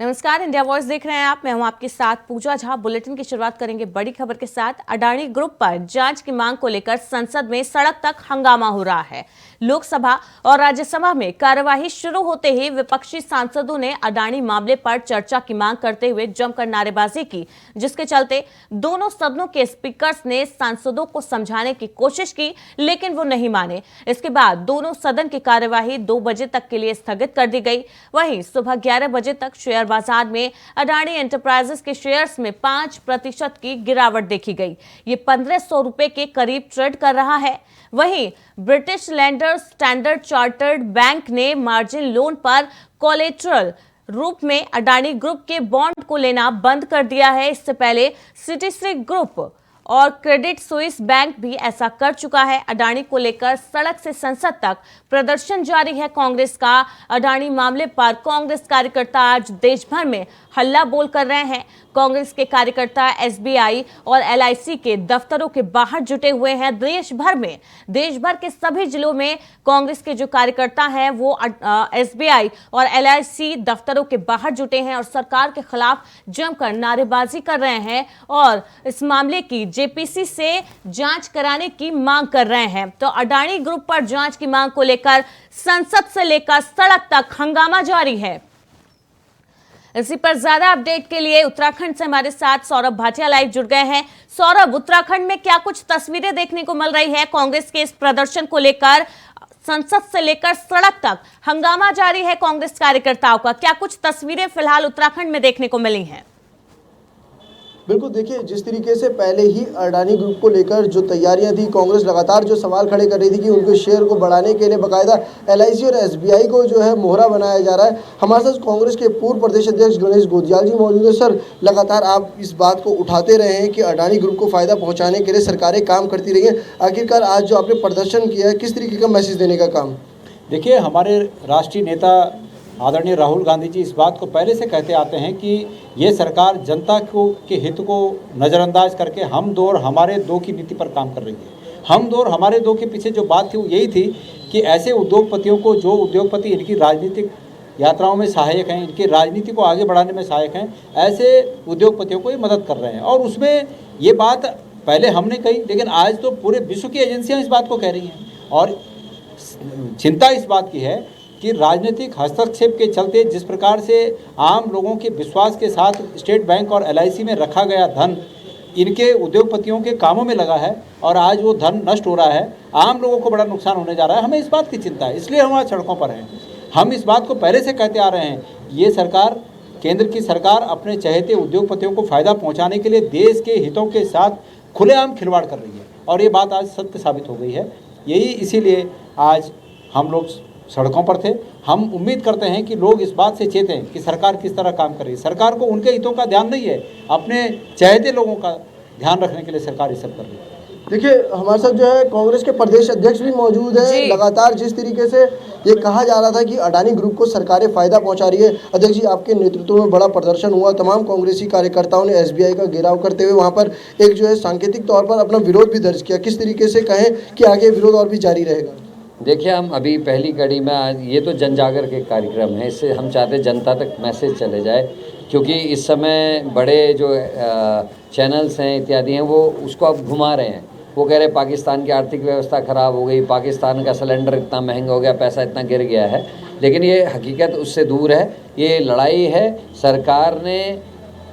नमस्कार, India voice देख रहे हैं आप। मैं हूं आपके साथ पूजा झा। बुलेटिन की शुरुआत करेंगे बड़ी खबर के साथ। अडानी ग्रुप पर जांच की मांग को लेकर संसद में सड़क तक हंगामा हो रहा है। लोकसभा और राज्यसभा में कार्यवाही शुरू होते ही विपक्षी सांसदों ने अडानी मामले पर चर्चा की मांग करते हुए जमकर नारेबाजी की, जिसके चलते दोनों सदनों के स्पीकर्स ने सांसदों को समझाने की कोशिश की, लेकिन वो नहीं माने। इसके बाद दोनों सदन की कार्यवाही 2 बजे तक के लिए स्थगित कर दी गई। वहीं सुबह 11 बजे तक शेयर बाजार में अडानी एंटरप्राइजेस के शेयर्स में 5% की गिरावट देखी गई। ये 1500 रुपए के करीब ट्रेड कर रहा है। वहीं British landers standard chartered bank ने मार्जिन लोन पर कोलेटरल रूप में अडानी ग्रुप के बॉन्ड को लेना बंद कर दिया है। इससे पहले सिटीसी ग्रुप और क्रेडिट स्विस बैंक भी ऐसा कर चुका है। अडानी को लेकर सड़क से संसद तक प्रदर्शन जारी है कांग्रेस का। अडानी मामले पर कांग्रेस कार्यकर्ता आज देश भर में हल्ला बोल कर रहे हैं। कांग्रेस के कार्यकर्ता एसबीआई और एलआईसी के दफ्तरों के बाहर जुटे हुए हैं। देश भर के सभी जिलों में कांग्रेस के जो कार्यकर्ता हैं वो एसबीआई और एलआईसी दफ्तरों के बाहर जुटे हैं और सरकार के खिलाफ जमकर नारेबाजी कर रहे हैं और इस मामले की जेपीसी से जांच कराने की मांग कर रहे हैं। तो अडानी ग्रुप पर जांच की मांग को लेकर संसद से लेकर सड़क तक हंगामा जारी है। इसी पर ज्यादा अपडेट के लिए उत्तराखंड से हमारे साथ सौरभ भाटिया लाइव जुड़ गए हैं। सौरभ, उत्तराखंड में क्या कुछ तस्वीरें देखने को मिल रही है? कांग्रेस के इस प्रदर्शन को लेकर संसद से लेकर सड़क तक हंगामा जारी है कांग्रेस कार्यकर्ताओं का। क्या कुछ तस्वीरें फिलहाल उत्तराखंड में देखने को मिली हैं? बिल्कुल, देखिए जिस तरीके से पहले ही अडानी ग्रुप को लेकर जो तैयारियां थी, कांग्रेस लगातार जो सवाल खड़े कर रही थी कि उनके शेयर को बढ़ाने के लिए बाकायदा एलआईसी और एसबीआई को जो है मोहरा बनाया जा रहा है। हमारे साथ कांग्रेस के पूर्व प्रदेश अध्यक्ष गणेश गोदियाल जी मौजूद है। सर, लगातार आप इस बात को उठाते रहे हैं कि अडानी ग्रुप को फायदा पहुँचाने के लिए सरकारें काम करती रही हैं। आखिरकार आज जो आपने प्रदर्शन किया है, किस तरीके का मैसेज देने का काम? देखिए, हमारे राष्ट्रीय नेता आदरणीय राहुल गांधी जी इस बात को पहले से कहते आते हैं कि ये सरकार जनता के हित को नज़रअंदाज करके हम दो और हमारे दो की नीति पर काम कर रही है। हम दो और हमारे दो के पीछे जो बात थी वो यही थी कि ऐसे उद्योगपतियों को, जो उद्योगपति इनकी राजनीतिक यात्राओं में सहायक हैं, इनकी राजनीति को आगे बढ़ाने में सहायक हैं, ऐसे उद्योगपतियों को ये मदद कर रहे हैं। और उसमें ये बात पहले हमने कही, लेकिन आज तो पूरे विश्व की एजेंसियाँ इस बात को कह रही हैं। और चिंता इस बात की है कि राजनीतिक हस्तक्षेप के चलते जिस प्रकार से आम लोगों के विश्वास के साथ स्टेट बैंक और एलआईसी में रखा गया धन इनके उद्योगपतियों के कामों में लगा है और आज वो धन नष्ट हो रहा है, आम लोगों को बड़ा नुकसान होने जा रहा है। हमें इस बात की चिंता है, इसलिए हम आज सड़कों पर हैं। हम इस बात को पहले से कहते आ रहे हैं, ये सरकार, केंद्र की सरकार अपने चहेते उद्योगपतियों को फ़ायदा पहुँचाने के लिए देश के हितों के साथ खुलेआम खिलवाड़ कर रही है और ये बात आज सत्य साबित हो गई है। यही इसीलिए आज हम लोग सड़कों पर थे। हम उम्मीद करते हैं कि लोग इस बात से चेतें कि सरकार किस तरह काम कर रही है। सरकार को उनके हितों का ध्यान नहीं है, अपने चहेते लोगों का ध्यान रखने के लिए सरकार ये सब कर रही है। देखिए, हमारे साथ जो है कांग्रेस के प्रदेश अध्यक्ष भी मौजूद है। लगातार जिस तरीके से ये कहा जा रहा था कि अडानी ग्रुप को सरकारें फायदा पहुंचा रही है, अध्यक्ष जी आपके नेतृत्व में बड़ा प्रदर्शन हुआ। तमाम कांग्रेसी कार्यकर्ताओं ने एसबीआई का घेराव करते हुए वहां पर एक जो है सांकेतिक तौर पर अपना विरोध भी दर्ज किया। किस तरीके से कहें कि आगे विरोध और भी जारी रहेगा? देखिए, हम अभी पहली कड़ी में आज ये तो जन जागर के कार्यक्रम है, इससे हम चाहते जनता तक मैसेज चले जाए, क्योंकि इस समय बड़े जो चैनल्स हैं इत्यादि हैं वो उसको अब घुमा रहे हैं। वो कह रहे हैं पाकिस्तान की आर्थिक व्यवस्था ख़राब हो गई, पाकिस्तान का सिलेंडर इतना महंगा हो गया, पैसा इतना गिर गया है, लेकिन ये हकीकत उससे दूर है। ये लड़ाई है, सरकार ने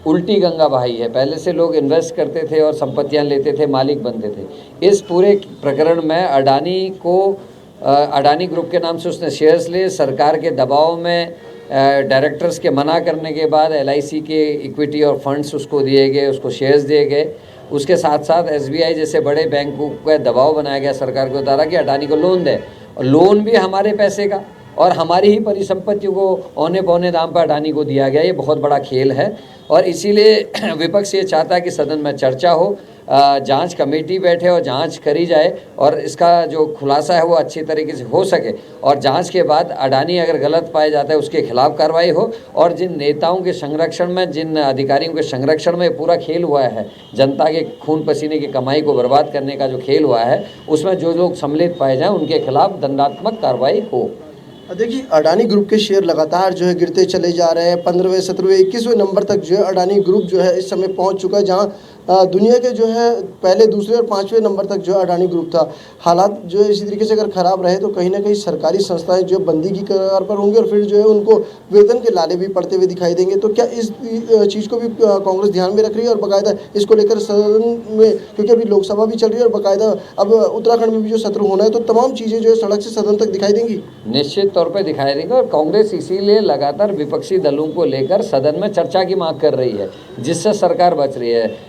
उल्टी गंगा बहाई है। पहले से लोग इन्वेस्ट करते थे और संपत्तियाँ लेते थे, मालिक बनते थे। इस पूरे प्रकरण में अडानी ग्रुप के नाम से उसने शेयर्स लिए, सरकार के दबाव में डायरेक्टर्स के मना करने के बाद एलआईसी के इक्विटी और फंड्स उसको दिए गए, उसको शेयर्स दिए गए। उसके साथ साथ एसबीआई जैसे बड़े बैंकों का दबाव बनाया गया सरकार के द्वारा कि अडानी को लोन दे, और लोन भी हमारे पैसे का और हमारी ही परिसंपत्तियों को औने पौने दाम पर अडानी को दिया गया। ये बहुत बड़ा खेल है और इसीलिए विपक्ष ये चाहता है कि सदन में चर्चा हो, जांच कमेटी बैठे और जांच करी जाए और इसका जो खुलासा है वो अच्छी तरीके से हो सके और जांच के बाद अडानी अगर गलत पाया जाता है उसके खिलाफ कार्रवाई हो। और जिन नेताओं के संरक्षण में, जिन अधिकारियों के संरक्षण में पूरा खेल हुआ है, जनता के खून पसीने की कमाई को बर्बाद करने का जो खेल हुआ है, उसमें जो लोग सम्मिलित पाए जाएँ उनके खिलाफ दंडात्मक कार्रवाई हो। देखिए अडानी ग्रुप के शेयर लगातार जो है गिरते चले जा रहे हैं। 15वें 17वें 21वें नंबर तक जो है अडानी ग्रुप जो है इस समय पहुंच चुका है, जहां दुनिया के जो है पहले, दूसरे और 5वें नंबर तक जो है अडानी ग्रुप था। हालात जो है इसी तरीके से अगर ख़राब रहे तो कहीं ना कहीं सरकारी संस्थाएं जो बंदी की कगार पर होंगी और फिर जो है उनको वेतन के लाले भी पड़ते हुए दिखाई देंगे। तो क्या इस चीज़ को भी कांग्रेस ध्यान में रख रही है और बाकायदा इसको लेकर सदन में, क्योंकि अभी लोकसभा भी चल रही है और बाकायदा अब उत्तराखंड में भी जो सत्र होना है, तो तमाम चीज़ें जो है सड़क से सदन तक दिखाई देंगी? निश्चित तौर पे दिखाई देंगे और कांग्रेस इसीलिए लगातार विपक्षी दलों को लेकर सदन में चर्चा की मांग कर रही है, जिससे सरकार बच रही है।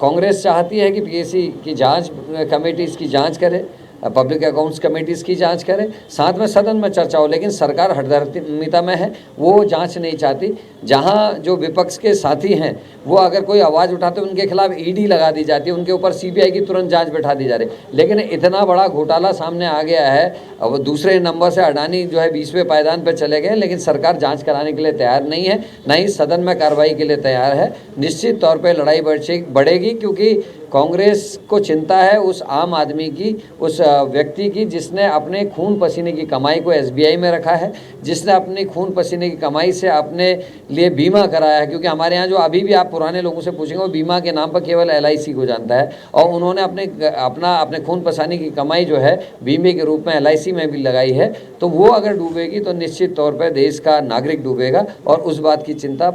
कांग्रेस चाहती है कि पीएससी की जांच कमेटी इसकी जांच करे, पब्लिक अकाउंट्स कमेटीज की जांच करें, साथ में सदन में चर्चा हो, लेकिन सरकार हठधर्मिता में है, वो जांच नहीं चाहती। जहां जो विपक्ष के साथी हैं वो अगर कोई आवाज़ उठाते हैं उनके खिलाफ ईडी लगा दी जाती है, उनके ऊपर सीबीआई की तुरंत जांच बैठा दी जा रही है। लेकिन इतना बड़ा घोटाला सामने आ गया है, अब दूसरे नंबर से अडानी जो है 20वें पायदान पर चले गए, लेकिन सरकार जाँच कराने के लिए तैयार नहीं है, न ही सदन में कार्रवाई के लिए तैयार है। निश्चित तौर पर लड़ाई बढ़ेगी, क्योंकि कांग्रेस को चिंता है उस आम आदमी की, उस व्यक्ति की जिसने अपने खून पसीने की कमाई को एसबीआई में रखा है, जिसने अपनी खून पसीने की कमाई से अपने लिए बीमा कराया है। क्योंकि हमारे यहाँ जो अभी भी आप पुराने लोगों से पूछेंगे वो बीमा के नाम पर केवल एलआईसी को जानता है, और उन्होंने अपने खून पसीने की कमाई जो है बीमे के रूप में एलआईसी में भी लगाई है। तो वो अगर डूबेगी तो निश्चित तौर पर देश का नागरिक डूबेगा, और उस बात की चिंता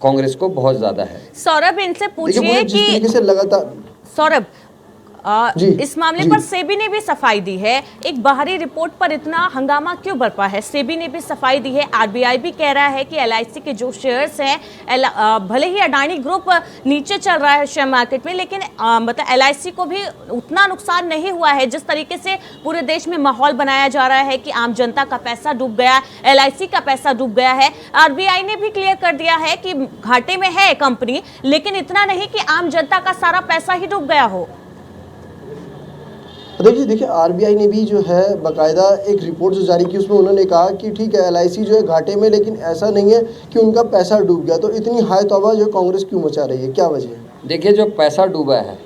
कांग्रेस को बहुत ज़्यादा है। सौरभ, इनसे पूछिए कि लगातार सौरभ, इस मामले पर सेबी ने भी सफाई दी है। एक बाहरी रिपोर्ट पर इतना हंगामा क्यों बरपा है? सेबी ने भी सफाई दी है, आरबीआई भी कह रहा है कि एलआईसी के जो शेयर्स हैं, भले ही अडानी ग्रुप नीचे चल रहा है शेयर मार्केट में, लेकिन मतलब एलआईसी को भी उतना नुकसान नहीं हुआ है। जिस तरीके से पूरे देश में माहौल बनाया जा रहा है कि आम जनता का पैसा डूब गया, एलआईसी का पैसा डूब गया है, आरबीआई ने भी क्लियर कर दिया है कि घाटे में है कंपनी, लेकिन इतना नहीं कि आम जनता का सारा पैसा ही डूब गया हो। देखिए आरबीआई ने भी जो है बाकायदा एक रिपोर्ट जो जारी की, उसमें उन्होंने कहा कि ठीक है एलआईसी जो है घाटे में, लेकिन ऐसा नहीं है कि उनका पैसा डूब गया। तो इतनी हाय तौबा जो कांग्रेस क्यों मचा रही है, क्या वजह है? देखिए, जो पैसा डूबा है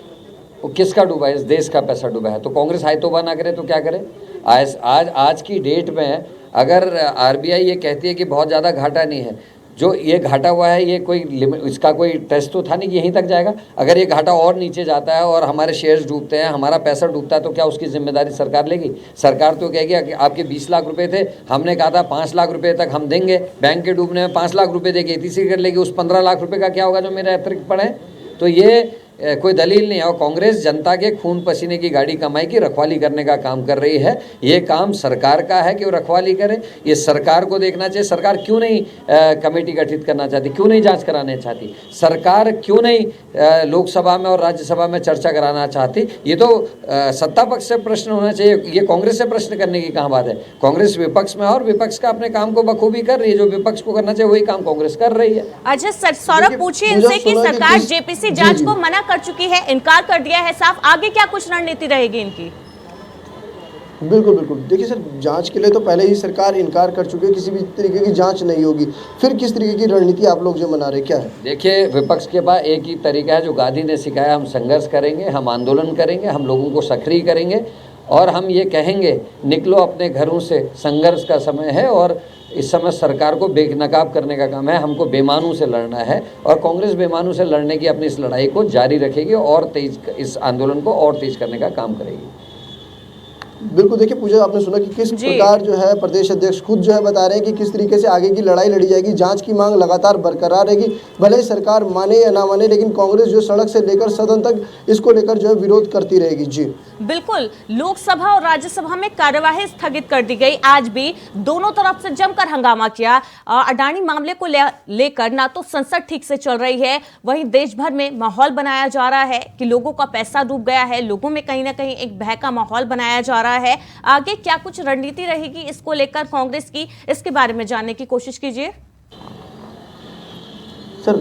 वो किसका डूबा है? इस देश का पैसा डूबा है। तो कांग्रेस हाय तौबा ना करे तो क्या करे? आज की डेट में अगर आरबीआई ये कहती है कि बहुत ज़्यादा घाटा नहीं है, जो ये घाटा हुआ है ये कोई इसका कोई टेस्ट तो था नहीं कि यहीं तक जाएगा। अगर ये घाटा और नीचे जाता है और हमारे शेयर्स डूबते हैं, हमारा पैसा डूबता है, तो क्या उसकी जिम्मेदारी सरकार लेगी? सरकार तो कहेगी कि आपके 20 लाख रुपए थे, हमने कहा था 5 लाख रुपए तक हम देंगे, बैंक के डूबने में 5 लाख रुपए देगी, तीसरी कर लेगी, उस 15 लाख रुपए का क्या होगा जो मेरे अतिरिक्त पड़े? तो ये कोई दलील नहीं है। और कांग्रेस जनता के खून पसीने की गाड़ी कमाई की रखवाली करने का काम कर रही है। ये काम सरकार का है कि वो रखवाली करे, ये सरकार को देखना चाहिए। सरकार क्यों नहीं कमेटी गठित करना चाहती, क्यों नहीं जांच कराने चाहती? सरकार क्यों नहीं लोकसभा में और राज्यसभा में चर्चा कराना चाहती? ये तो सत्ता पक्ष से प्रश्न होना चाहिए, ये कांग्रेस से प्रश्न करने की कहाँ बात है? कांग्रेस विपक्ष में और विपक्ष का अपने काम को बखूबी कर रही है। जो विपक्ष को करना चाहिए वही काम कांग्रेस कर रही है। अच्छा सौरभ, पूछिए इनसे कि सरकार जेपीसी जांच को मना कर चुकी है, इनकार कर दिया है साफ, आगे क्या कुछ रणनीति रहेगी इनकी? बिल्कुल बिल्कुल। देखिए सर, जांच के लिए तो पहले ही सरकार इनकार कर चुकी है, किसी भी तरीके की जांच नहीं होगी। फिर किस तरीके की रणनीति आप लोग जो बना रहे, क्या है? देखिए, विपक्ष के पास एक ही तरीका है जो गांधी ने सिखाया, हम संघर्ष करेंगे, हम आंदोलन करेंगे, हम लोगों को सक्रिय करेंगे और हम ये कहेंगे निकलो अपने घरों से, संघर्ष का समय है और इस समय सरकार को बेनकाब करने का काम है, हमको बेईमानों से लड़ना है। और कांग्रेस बेईमानों से लड़ने की अपनी इस लड़ाई को जारी रखेगी और तेज, इस आंदोलन को और तेज करने का काम करेगी। बिल्कुल। देखिए पूजा, आपने सुना कि किस प्रकार जो है प्रदेश अध्यक्ष खुद जो है बता रहे हैं कि किस तरीके से आगे की लड़ाई लड़ी जाएगी। जांच की मांग लगातार बरकरार रहेगी, भले ही सरकार माने या ना माने, लेकिन कांग्रेस जो सड़क से लेकर सदन तक इसको लेकर जो है विरोध करती रहेगी। जी बिल्कुल। लोकसभा और राज्यसभा में कार्यवाही स्थगित कर दी गई। आज भी दोनों तरफ से जमकर हंगामा किया। अडानी मामले को लेकर ना तो संसद ठीक से चल रही है, वहीं देश भर में माहौल बनाया जा रहा है कि लोगों का पैसा डूब गया है, लोगों में कहीं ना कहीं एक भय का माहौल बनाया जा रहा है। आगे क्या कुछ रणनीति रहेगी इसको लेकर कांग्रेस की, इसके बारे में जानने की कोशिश कीजिए। सर,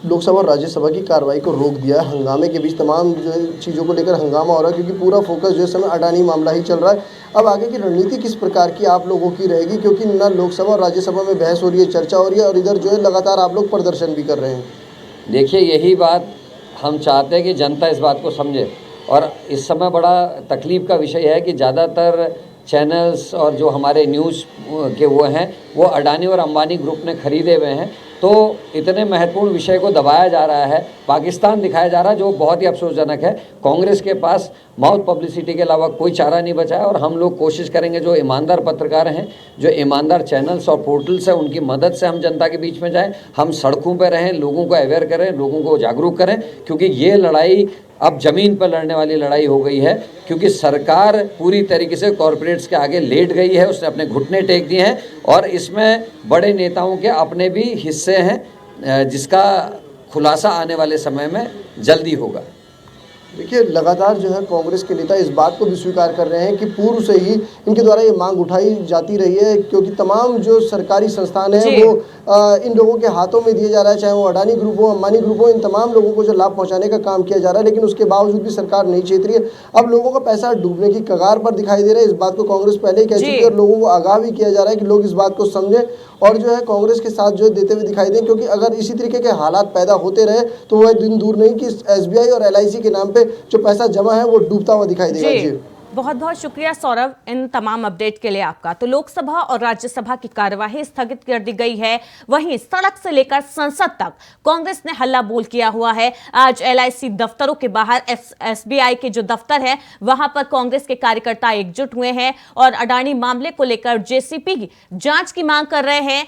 लोकसभा और राज्यसभा की कार्रवाई को रोक दिया है। हंगामे के बीच तमाम जो है चीज़ों को लेकर हंगामा हो रहा है, क्योंकि पूरा फोकस जो है समय अडानी मामला ही चल रहा है। अब आगे की रणनीति किस प्रकार की आप लोगों की रहेगी, क्योंकि ना लोकसभा और राज्यसभा में बहस हो रही है, चर्चा हो रही है, और इधर जो है लगातार आप लोग प्रदर्शन भी कर रहे हैं। देखिए, यही बात हम चाहते हैं कि जनता इस बात को समझे। और इस समय बड़ा तकलीफ का विषय है कि ज़्यादातर चैनल्स और जो हमारे न्यूज़ के वो हैं वो अडानी और अंबानी ग्रुप ने खरीदे हुए हैं। तो इतने महत्वपूर्ण विषय को दबाया जा रहा है, पाकिस्तान दिखाया जा रहा है, जो बहुत ही अफसोसजनक है। कांग्रेस के पास माउथ पब्लिसिटी के अलावा कोई चारा नहीं बचा है और हम लोग कोशिश करेंगे, जो ईमानदार पत्रकार हैं, जो ईमानदार चैनल्स और पोर्टल्स हैं, उनकी मदद से हम जनता के बीच में जाएं, हम सड़कों पर रहें, लोगों को अवेयर करें, लोगों को जागरूक करें, क्योंकि ये लड़ाई अब ज़मीन पर लड़ने वाली लड़ाई हो गई है। क्योंकि सरकार पूरी तरीके से कॉरपोरेट्स के आगे लेट गई है, उसने अपने घुटने टेक दिए हैं और इसमें बड़े नेताओं के अपने भी हिस्से हैं, जिसका खुलासा आने वाले समय में जल्दी होगा। देखिए, लगातार जो है कांग्रेस के नेता इस बात को भी स्वीकार कर रहे हैं कि पूर्व से ही इनके द्वारा ये मांग उठाई जाती रही है, क्योंकि तमाम जो सरकारी संस्थान हैं वो इन लोगों के हाथों में दिए जा रहा है, चाहे वो अडानी ग्रुप हो, अंबानी ग्रुप हो, इन तमाम लोगों को जो लाभ पहुंचाने का काम किया जा रहा है, लेकिन उसके बावजूद भी सरकार नहीं चेत रही है। अब लोगों का पैसा डूबने की कगार पर दिखाई दे रहा है। इस बात को कांग्रेस पहले ही कह चुकी है और लोगों को आगाह भी किया जा रहा है कि लोग इस बात को समझें और जो है कांग्रेस के साथ जो है देते हुए दिखाई दें, क्योंकि अगर इसी तरीके के हालात पैदा होते रहे तो वह दिन दूर नहीं कि SBI और LIC के नाम पे जो पैसा जमा है वो डूबता हुआ दिखाई देगा। जी, बहुत बहुत शुक्रिया सौरभ इन तमाम अपडेट के लिए आपका। तो लोकसभा और राज्यसभा की कार्यवाही स्थगित कर दी गई है, वहीं सड़क से लेकर संसद तक कांग्रेस ने हल्ला बोल किया हुआ है। आज LIC दफ्तरों के बाहर SBI के जो दफ्तर है वहां पर कांग्रेस के कार्यकर्ता एकजुट हुए हैं और अडानी मामले को लेकर JCP की जांच की मांग कर रहे हैं।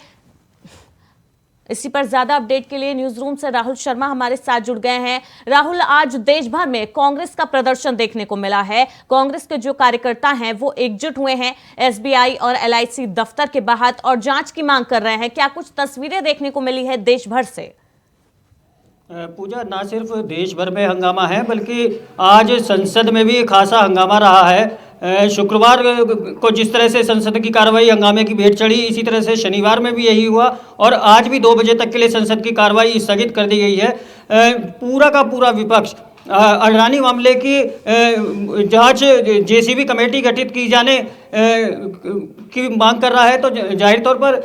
इसी पर ज्यादा अपडेट के लिए न्यूज रूम से राहुल शर्मा हमारे साथ जुड़ गए हैं। राहुल, आज देश भर में कांग्रेस का प्रदर्शन देखने को मिला है। कांग्रेस के जो कार्यकर्ता हैं वो एकजुट हुए हैं SBI और LIC दफ्तर के बाहर और जांच की मांग कर रहे हैं। क्या कुछ तस्वीरें देखने को मिली है देश भर से? पूजा, ना सिर्फ देश भर में हंगामा है बल्कि आज संसद में भी खासा हंगामा रहा है। शुक्रवार को जिस तरह से संसद की कार्रवाई हंगामे की भेंट चढ़ी, इसी तरह से शनिवार में भी यही हुआ और आज भी 2 बजे तक के लिए संसद की कार्रवाई स्थगित कर दी गई है। पूरा का पूरा विपक्ष अडानी मामले की जांच JCB कमेटी गठित की जाने की मांग कर रहा है। तो जाहिर तौर पर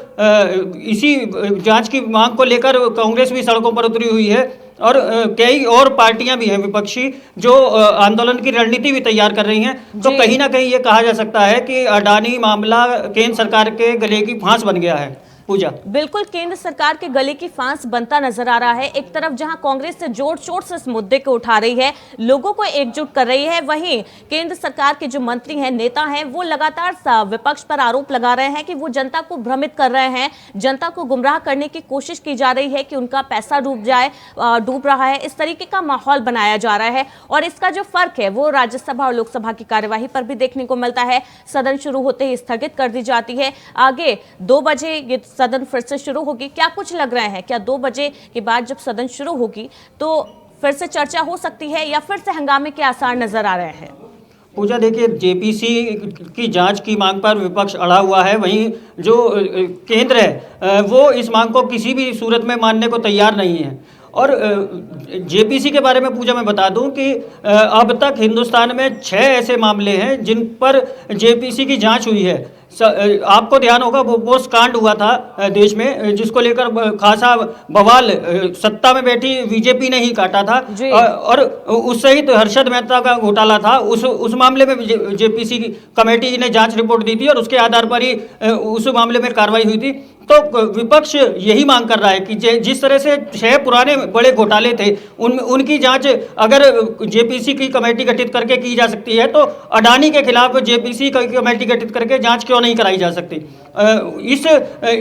इसी जांच की मांग को लेकर कांग्रेस भी सड़कों पर उतरी हुई है और कई और पार्टियां भी हैं विपक्षी जो आंदोलन की रणनीति भी तैयार कर रही हैं। तो कहीं ना कहीं ये कहा जा सकता है कि अडानी मामला केंद्र सरकार के गले की फांस बन गया है। पूजा, बिल्कुल केंद्र सरकार के गले की फांस बनता नजर आ रहा है। एक तरफ जहां कांग्रेस से जोर शोर से इस मुद्दे को उठा रही है, लोगों को एकजुट कर रही है, वहीं केंद्र सरकार के जो मंत्री हैं, नेता हैं, वो लगातार विपक्ष पर आरोप लगा रहे हैं कि वो जनता को भ्रमित कर रहे हैं, जनता को गुमराह करने की कोशिश की जा रही है कि उनका पैसा डूब रहा है। इस तरीके का माहौल बनाया जा रहा है और इसका जो फर्क है वो राज्यसभा और लोकसभा की कार्यवाही पर भी देखने को मिलता है। सदन शुरू होते ही स्थगित कर दी जाती है। आगे 2 बजे ये सदन फिर से शुरू होगी। क्या कुछ लग रहा है, क्या 2 बजे के बाद जब सदन शुरू होगी तो फिर से चर्चा हो सकती है या फिर से हंगामे के आसार नजर आ रहे हैं? पूजा, देखिए, JPC की जांच की मांग पर विपक्ष अड़ा हुआ है, वहीं जो केंद्र है वो इस मांग को किसी भी सूरत में मानने को तैयार नहीं है। और JPC के बारे में पूजा मैं बता दूं कि अब तक हिंदुस्तान में 6 ऐसे मामले हैं जिन पर JPC की जांच हुई है। आपको ध्यान होगा वो बोस कांड हुआ था देश में, जिसको लेकर खासा बवाल सत्ता में बैठी बीजेपी ने ही काटा था और उससे ही तो हर्षद मेहता का घोटाला था। उस मामले में JPC की कमेटी ने जांच रिपोर्ट दी थी और उसके आधार पर ही उस मामले में कार्रवाई हुई थी। तो विपक्ष यही मांग कर रहा है कि जिस तरह से 6 पुराने बड़े घोटाले थे उनकी जांच अगर JPC की कमेटी गठित करके की जा सकती है तो अडानी के खिलाफ JPC की कमेटी गठित करके जांच क्यों नहीं कराई जा सकती।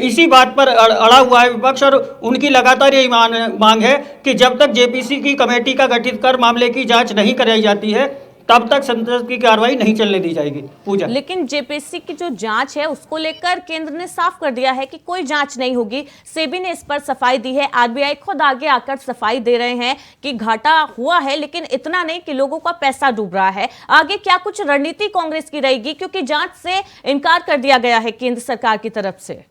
इसी बात पर अड़ा हुआ है विपक्ष और उनकी लगातार यही मांग है कि जब तक JPC की कमेटी का गठित कर मामले की जांच नहीं कराई जाती है तब तक संसद की कार्रवाई नहीं चलने दी जाएगी। पूजा, लेकिन JPC की जो जांच है उसको लेकर केंद्र ने साफ कर दिया है कि कोई जांच नहीं होगी। सेबी ने इस पर सफाई दी है। RBI खुद आगे आकर सफाई दे रहे हैं कि घाटा हुआ है लेकिन इतना नहीं कि लोगों का पैसा डूब रहा है। आगे क्या कुछ रणनीति कांग्रेस की रहेगी, क्योंकि जांच से इनकार कर दिया गया है केंद्र सरकार की तरफ से?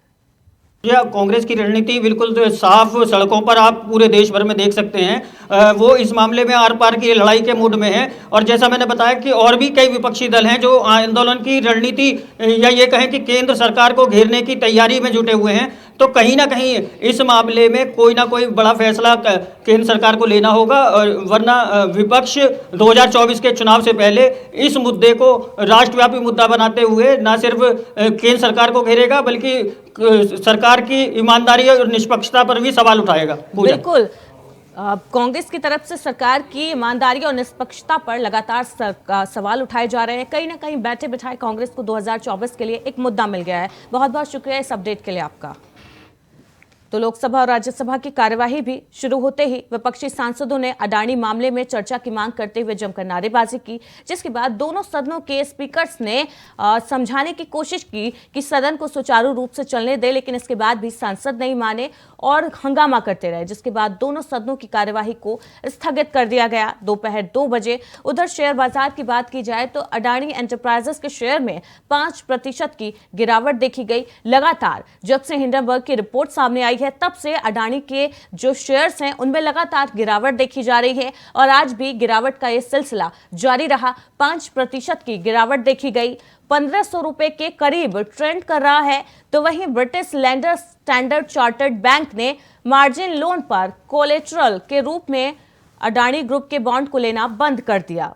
कांग्रेस की रणनीति बिल्कुल साफ सड़कों पर आप पूरे देश भर में देख सकते हैं। वो इस मामले में आर पार की लड़ाई के मूड में है और जैसा मैंने बताया कि और भी कई विपक्षी दल हैं जो आंदोलन की रणनीति या ये कहें कि केंद्र सरकार को घेरने की तैयारी में जुटे हुए हैं। तो कहीं ना कहीं इस मामले में कोई ना कोई बड़ा फैसला केंद्र सरकार को लेना होगा, और वरना विपक्ष 2024 के चुनाव से पहले इस मुद्दे को राष्ट्रव्यापी मुद्दा बनाते हुए न सिर्फ केंद्र सरकार को घेरेगा, बल्कि सरकार की ईमानदारी और निष्पक्षता पर भी सवाल उठाएगा। बिल्कुल, कांग्रेस की तरफ से सरकार की ईमानदारी और निष्पक्षता पर लगातार सवाल उठाए जा रहे हैं। कहीं ना कहीं बैठे बिठाए कांग्रेस को 2024 के लिए एक मुद्दा मिल गया है। बहुत बहुत शुक्रिया इस अपडेट के लिए आपका। तो लोकसभा और राज्यसभा की कार्यवाही भी शुरू होते ही विपक्षी सांसदों ने अडानी मामले में चर्चा की मांग करते हुए जमकर नारेबाजी की, जिसके बाद दोनों सदनों के स्पीकर्स ने समझाने की कोशिश की कि सदन को सुचारू रूप से चलने दे, लेकिन इसके बाद भी सांसद नहीं माने और हंगामा करते रहे, जिसके बाद दोनों सदनों की कार्यवाही को स्थगित कर दिया गया दोपहर 2 बजे। उधर शेयर बाजार की बात की जाए तो अडानी एंटरप्राइजेस के शेयर में 5% की गिरावट देखी गई। लगातार जब से हिंडनबर्ग की रिपोर्ट सामने आई है तब से अडानी के जो शेयर्स हैं उनमें लगातार गिरावट देखी जा रही है और आज भी गिरावट का यह सिलसिला जारी रहा। 5% की गिरावट देखी गई, 1500 रुपए के करीब ट्रेंड कर रहा है। तो वहीं British lander standard chartered bank ने मार्जिन लोन पर कोलेटरल के रूप में अडानी ग्रुप के बॉन्ड को लेना बंद कर दिया।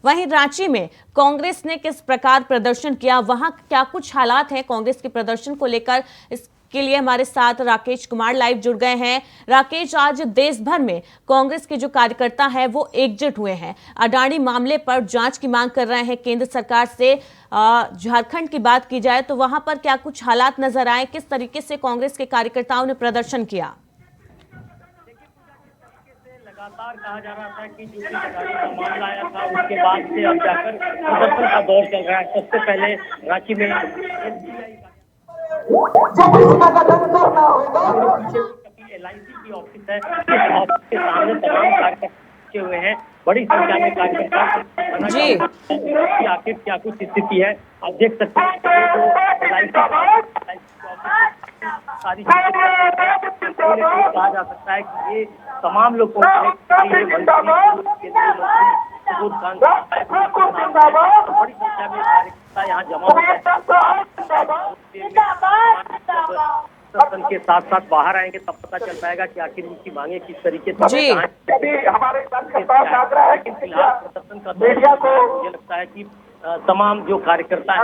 वहीं रांची में कांग्रेस ने किस प्रकार प्रदर्शन किया, वहां क्या कुछ हालात हैं कांग्रेस के प्रदर्शन को लेकर, इसके लिए हमारे साथ राकेश कुमार लाइव जुड़ गए हैं। राकेश, आज देश भर में कांग्रेस के जो कार्यकर्ता हैं वो एकजुट हुए हैं, अडानी मामले पर जांच की मांग कर रहे हैं केंद्र सरकार से। झारखंड की बात की जाए तो वहां पर क्या कुछ हालात नजर आए, किस तरीके से कांग्रेस के कार्यकर्ताओं ने प्रदर्शन किया? लगातार कहा जा रहा था कि जो भी अडानी का मामला आया था उसके बाद से अब जाकर प्रदर्शन का दौर चल रहा है। सबसे पहले रांची में LIC की ऑफिस है, इस ऑफिस के सामने तमाम कार्यकर्ता हुए हैं, बड़ी संख्या में कार्यकर्ता जी कि आखिर क्या कुछ स्थिति है। आप देख सकते हैं तो LIC सारी कहा जा सकता है कि ये तमाम लोगों बड़ी संख्या में कार्यकर्ता यहाँ जमा हो सदन के साथ साथ बाहर आएंगे तब पता चल पाएगा कि आखिर उनकी मांगे किस तरीके से हमारे प्रदर्शन का मुझे लगता है कि तमाम जो कार्यकर्ता है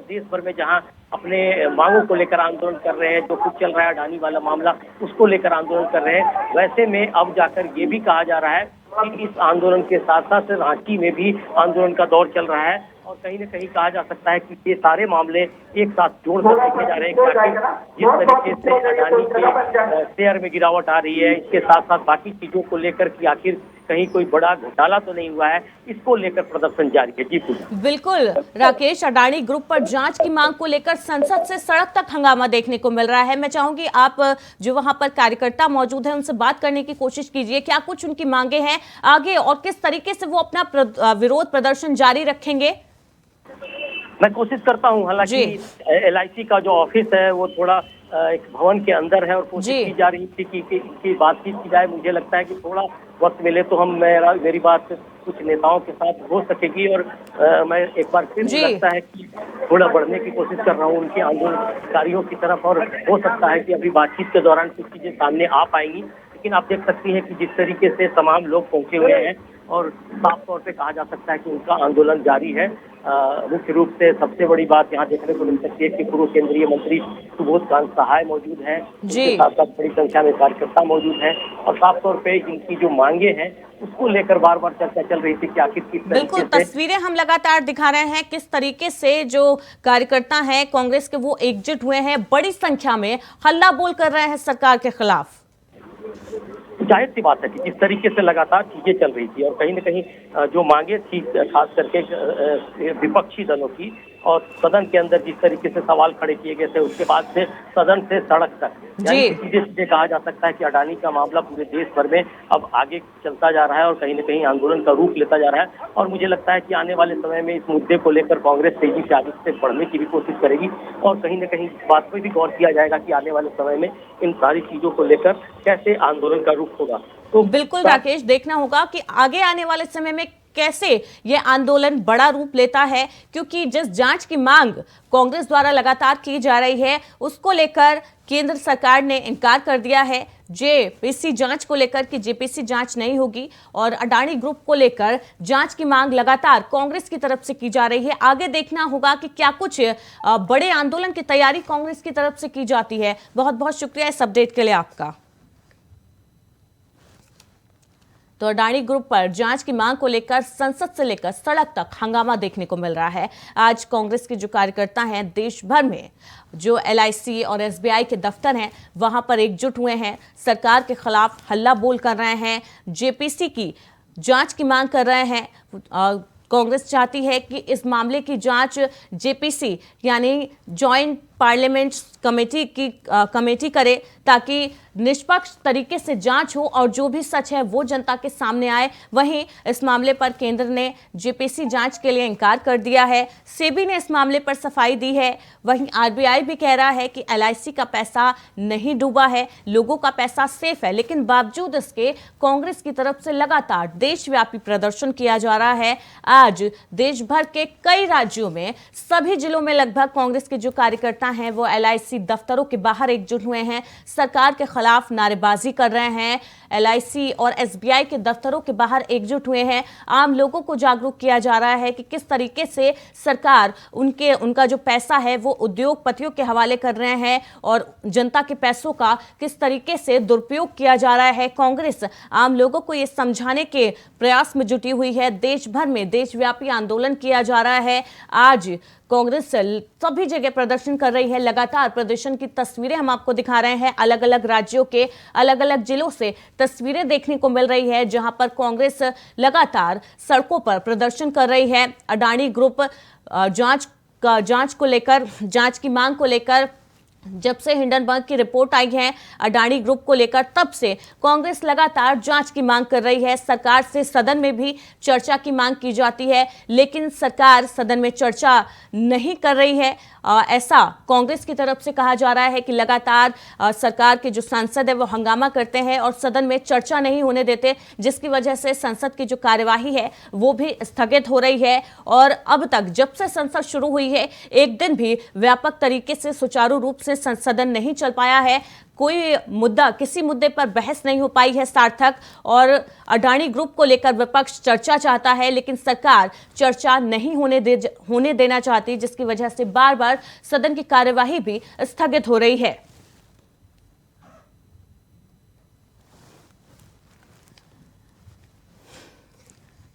देश भर में जहां अपने मांगों को लेकर आंदोलन कर रहे हैं, जो कुछ चल रहा है अडानी वाला मामला उसको लेकर आंदोलन कर रहे हैं, वैसे में अब जाकर ये भी कहा जा रहा है कि इस आंदोलन के साथ साथ रांची में भी आंदोलन का दौर चल रहा है और कहीं न कहीं कहा जा सकता है कि ये सारे मामले एक साथ जोड़कर देखे जा रहे हैं कि जिस तरीके से अडानी के शेयर में गिरावट आ रही है, इसके साथ साथ बाकी चीजों को लेकर कि आखिर कहीं कोई बड़ा घोटाला तो नहीं हुआ है, इसको लेकर प्रदर्शन जारी है। जी पूजा। बिल्कुल राकेश, अडानी ग्रुप पर जांच की मांग को लेकर संसद से सड़क तक हंगामा देखने को मिल रहा है। मैं चाहूंगी आप जो वहां पर कार्यकर्ता मौजूद हैं उनसे बात करने की कोशिश कीजिए, क्या कुछ उनकी मांगे हैं आगे और किस तरीके से वो अपना विरोध प्रदर्शन जारी रखेंगे? मैं कोशिश करता हूं, हालांकि LIC का जो ऑफिस है वो थोड़ा एक भवन के अंदर है और कोशिश की जा रही थी कि बातचीत की जाए। मुझे लगता है कि थोड़ा वक्त मिले तो मेरी बात कुछ नेताओं के साथ हो सकेगी और मैं एक बार फिर लगता है कि थोड़ा बढ़ने की कोशिश कर रहा हूँ उनके आंदोलनकारियों की तरफ और हो सकता है कि अभी बातचीत के दौरान कुछ चीजें सामने आ पाएंगी। लेकिन आप देख सकती हैं कि जिस तरीके से तमाम लोग पहुंचे हुए हैं और साफ तौर पे कहा जा सकता है कि उनका आंदोलन जारी है। मुख्य रूप से सबसे बड़ी बात यहाँ देखने को मिल सकती है कि पूर्व केंद्रीय मंत्री सुबोध कांत सहाय मौजूद हैं, उसके साथ साथ बड़ी संख्या में कार्यकर्ता मौजूद हैं और साफ तौर पे इनकी जो मांगे हैं उसको लेकर बार बार चर्चा चल रही थी कि आखिर किस तरीके से। बिल्कुल, तस्वीरें हम लगातार दिखा रहे हैं किस तरीके से जो कार्यकर्ता हैं कांग्रेस के वो एकजुट हुए हैं, बड़ी संख्या में हल्ला बोल कर रहे हैं सरकार के खिलाफ। जाहिर सी बात है कि जिस तरीके से लगातार चीजें चल रही थी और कहीं न कहीं जो मांगे थी खास करके विपक्षी दलों की और सदन के अंदर जिस तरीके से सवाल खड़े किए गए थे उसके बाद से सदन से सड़क तक सीधे सीधे कहा जा सकता है कि अडानी का मामला पूरे देश भर में अब आगे चलता जा रहा है और कहीं न कहीं आंदोलन का रूप लेता जा रहा है और मुझे लगता है कि आने वाले समय में इस मुद्दे को लेकर कांग्रेस तेजी से आगे से बढ़ने की भी कोशिश करेगी और कहीं न कहीं इस बात पर भी गौर किया जाएगा कि आने वाले समय में इन सारी चीजों को लेकर कैसे आंदोलन का रूप होगा। तो बिल्कुल राकेश, देखना होगा कि आगे आने वाले समय में कैसे ये आंदोलन बड़ा रूप लेता है, क्योंकि जिस जांच की मांग कांग्रेस द्वारा लगातार की जा रही है उसको लेकर केंद्र सरकार ने इनकार कर दिया है जेपीसी जांच को लेकर कि जेपीसी जांच नहीं होगी, और अडानी ग्रुप को लेकर जांच की मांग लगातार कांग्रेस की तरफ से की जा रही है। आगे देखना होगा कि क्या कुछ बड़े आंदोलन की तैयारी कांग्रेस की तरफ से की जाती है। बहुत बहुत शुक्रिया इस अपडेट के लिए आपका। तो अडानी ग्रुप पर जांच की मांग को लेकर संसद से लेकर सड़क तक हंगामा देखने को मिल रहा है। आज कांग्रेस के जो कार्यकर्ता हैं देश भर में, जो एलआईसी और एसबीआई के दफ्तर हैं, वहां पर एकजुट हुए हैं, सरकार के खिलाफ हल्ला बोल कर रहे हैं, जेपीसी की जांच की मांग कर रहे हैं। कांग्रेस चाहती है कि इस मामले की जांच जेपीसी यानी जॉइंट पार्लियामेंट कमेटी करे, ताकि निष्पक्ष तरीके से जांच हो और जो भी सच है वो जनता के सामने आए। वहीं इस मामले पर केंद्र ने जेपीसी जांच के लिए इनकार कर दिया है। सेबी ने इस मामले पर सफाई दी है। वहीं आरबीआई भी कह रहा है कि एलआईसी का पैसा नहीं डूबा है, लोगों का पैसा सेफ है, लेकिन बावजूद इसके कांग्रेस की तरफ से लगातार देशव्यापी प्रदर्शन किया जा रहा है। आज देश भर के कई राज्यों में, सभी जिलों में लगभग कांग्रेस के जो कार्यकर्ता हैं वो एलआईसी दफ्तरों के बाहर एकजुट हुए हैं, सरकार के खिलाफ नारेबाजी कर रहे हैं। एलआईसी और एसबीआई के दफ्तरों के बाहर एकजुट हुए हैं। आम लोगों को जागरूक किया जा रहा है कि किस तरीके से सरकार उनका जो पैसा है वो उद्योगपतियों के हवाले कर रहे हैं और जनता के पैसों का किस तरीके से दुरुपयोग किया जा रहा है। कांग्रेस आम लोगों को ये समझाने के प्रयास में जुटी हुई है। देश भर में देशव्यापी आंदोलन किया जा रहा है। आज कांग्रेस सभी जगह प्रदर्शन कर रही है। लगातार प्रदर्शन की तस्वीरें हम आपको दिखा रहे हैं। अलग अलग राज्यों के अलग अलग जिलों से तस्वीरें देखने को मिल रही है, जहां पर कांग्रेस लगातार सड़कों पर प्रदर्शन कर रही है। अडानी ग्रुप जांच को लेकर, जांच की मांग को लेकर जब से हिंडनबर्ग की रिपोर्ट आई है अडानी ग्रुप को लेकर, तब से कांग्रेस लगातार जांच की मांग कर रही है। सरकार से सदन में भी चर्चा की मांग की जाती है, लेकिन सरकार सदन में चर्चा नहीं कर रही है। ऐसा कांग्रेस की तरफ से कहा जा रहा है कि लगातार सरकार के जो सांसद है वो हंगामा करते हैं और सदन में चर्चा नहीं होने देते, जिसकी वजह से संसद की जो कार्यवाही है वो भी स्थगित हो रही है। और अब तक जब से संसद शुरू हुई है, एक दिन भी व्यापक तरीके से सुचारू रूप से सदन नहीं चल पाया है। कोई मुद्दा, किसी मुद्दे पर बहस नहीं हो पाई है सार्थक। और अडानी ग्रुप को लेकर विपक्ष चर्चा चाहता है, लेकिन सरकार चर्चा नहीं होने देना चाहती, जिसकी वजह से बार बार सदन की कार्यवाही भी स्थगित हो रही है।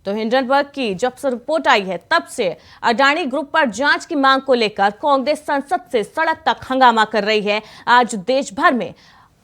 तो हिंडनबर्ग की जब से रिपोर्ट आई है तब से अडानी ग्रुप पर जांच की मांग को लेकर कांग्रेस संसद से सड़क तक हंगामा कर रही है। आज देश भर में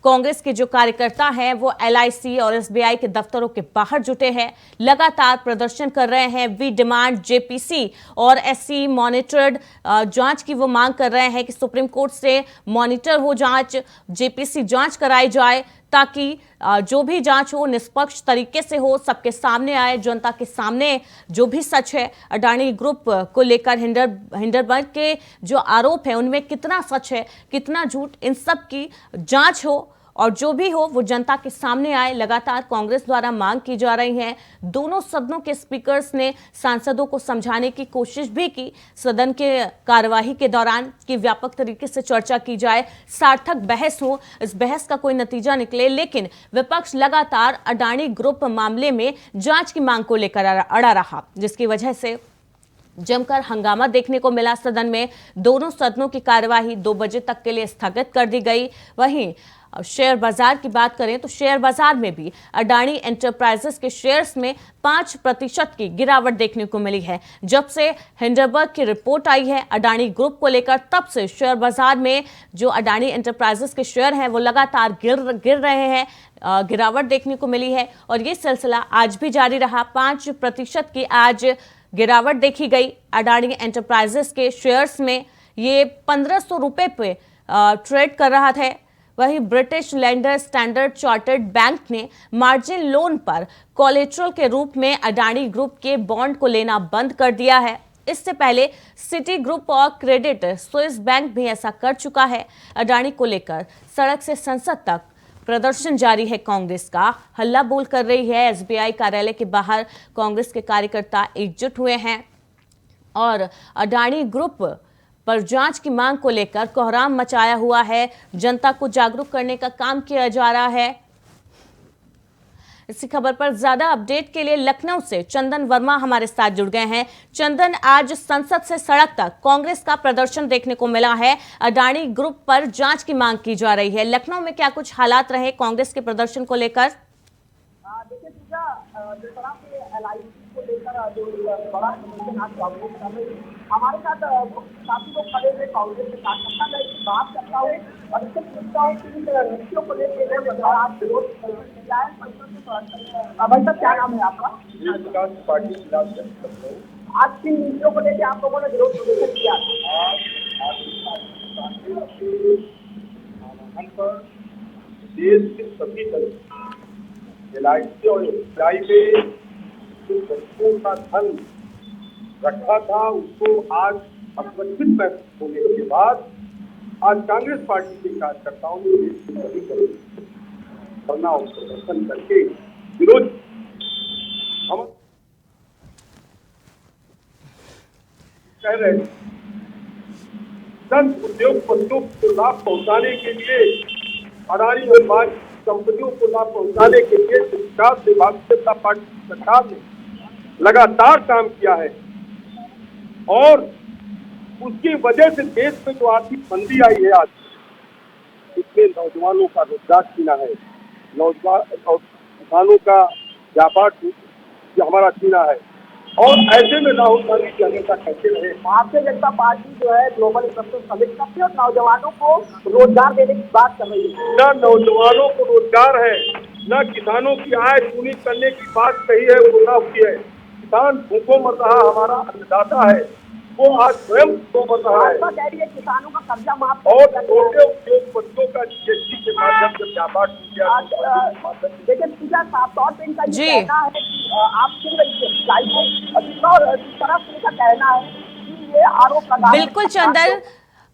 कांग्रेस के जो कार्यकर्ता हैं वो एलआईसी और एसबीआई के दफ्तरों के बाहर जुटे हैं, लगातार प्रदर्शन कर रहे हैं। वी डिमांड जेपीसी और एससी मॉनिटर्ड जांच की वो मांग कर रहे हैं कि सुप्रीम कोर्ट से मॉनिटर हो जांच, जेपीसी जांच कराई जाए, ताकि जो भी जांच हो निष्पक्ष तरीके से हो, सबके सामने आए, जनता के सामने जो भी सच है अडानी ग्रुप को लेकर, हिंडनबर्ग के जो आरोप है उनमें कितना सच है कितना झूठ, इन सब की जांच हो और जो भी हो वो जनता के सामने आए। लगातार कांग्रेस द्वारा मांग की जा रही है। दोनों सदनों के स्पीकर्स ने सांसदों को समझाने की कोशिश भी की सदन के कार्यवाही के दौरान कि व्यापक तरीके से चर्चा की जाए, सार्थक बहस हो, इस बहस का कोई नतीजा निकले, लेकिन विपक्ष लगातार अडानी ग्रुप मामले में जांच की मांग को लेकर अड़ा रहा, जिसकी वजह से जमकर हंगामा देखने को मिला सदन में। दोनों सदनों की कार्यवाही 2 बजे तक के लिए स्थगित कर दी गई। वहीं शेयर बाजार की बात करें तो शेयर बाजार में भी अडानी एंटरप्राइजेस के शेयर्स में 5% की गिरावट देखने को मिली है। जब से हिंडनबर्ग की रिपोर्ट आई है अडानी ग्रुप को लेकर, तब से शेयर बाजार में जो अडानी एंटरप्राइजेस के शेयर हैं वो लगातार गिर रहे हैं, गिरावट देखने को मिली है और ये सिलसिला आज भी जारी रहा। 5% की आज गिरावट देखी गई अडानी एंटरप्राइजेस के शेयर्स में। ये 1500 रुपये पे ट्रेड कर रहा था। वहीं British lander standard chartered bank ने मार्जिन लोन पर कोलेट्रल के रूप में अडानी ग्रुप के बॉन्ड को लेना बंद कर दिया है। इससे पहले सिटी ग्रुप और क्रेडिट स्विस बैंक भी ऐसा कर चुका है। अडानी को लेकर सड़क से संसद तक प्रदर्शन जारी है कांग्रेस का। हल्ला बोल कर रही है। एसबीआई कार्यालय के बाहर कांग्रेस के कार्यकर्ता एकजुट हुए हैं और अडानी ग्रुप पर जांच की मांग को लेकर कोहराम मचाया हुआ है। जनता को जागरूक करने का काम किया जा रहा है। इसी खबर पर ज्यादा अपडेट के लिए लखनऊ से चंदन वर्मा हमारे साथ जुड़ गए हैं। चंदन, आज संसद से सड़क तक कांग्रेस का प्रदर्शन देखने को मिला है। अडानी ग्रुप पर जांच की मांग की जा रही है। लखनऊ में क्या कुछ हालात रहे कांग्रेस के प्रदर्शन को लेकर? देखिए पूजा, जिस तरह से LIC को लेकर जो बड़ा प्रदर्शन आज कांग्रेस कर रही है, हमारे साथ काफी लोग खड़े हुए कांग्रेस के कार्यकर्ता। मैं इसकी बात करता हूँ और इससे पूछता हूँ कि नीतियों को लेकर आप विरोध किया है। भाई साहब, क्या नाम है आपका? विकास पार्टी खिलाफ करता हूँ। आज किन नीतियों को लेकर आप लोगों ने विरोध प्रदर्शन किया? पर देश के सभी तरह LIC और SBI में जो बच्चों का धन रखा था उसको आज असुरक्षित महसूस होने के बाद आज कांग्रेस पार्टी के कार्यकर्ताओं ने देश के सभी तरह धरना और प्रदर्शन करके विरोध। हम कह रहे हैं उद्योगपतियों को लाभ पहुंचाने के लिए, अडानी और अंबानी कंपनियों को लाभ पहुंचाने के लिए विकास से भारतीय जनता पार्टी सरकार ने लगातार काम किया है और उसकी वजह से देश में जो आर्थिक मंदी आई है आज, इसमें नौजवानों का रोजगार छीना है, किसानों का व्यापार हमारा छीना है। और ऐसे में राहुल गांधी जी हमेशा कहते रहे भारतीय जनता पार्टी जो है ग्लोबल इन्वेस्टर्स समिट करती है और नौजवानों को रोजगार देने की बात कर रही है। न नौजवानों को रोजगार है, न किसानों की आय दूनी करने की बात कही है, वो न हुई है। किसान भूखों मर रहा, हमारा अन्नदाता है, वो आज स्वयं भूखों मर रहा है। किसानों का कर्जा माफ और छोटे उद्योगपतियों का GST के माध्यम से व्यापार देखिए पूजा, साफ तौर पे इनका ये कहना है कि आप तरफ इनका कहना है कि ये आरोप लगा। बिल्कुल चंदन,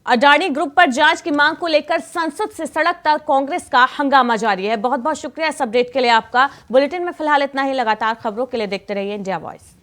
अडानी ग्रुप पर जांच की मांग को लेकर संसद से सड़क तक कांग्रेस का हंगामा जारी है। बहुत बहुत शुक्रिया इस अपडेट के लिए आपका। बुलेटिन में फिलहाल इतना ही। लगातार खबरों के लिए देखते रहिए इंडिया वॉइस।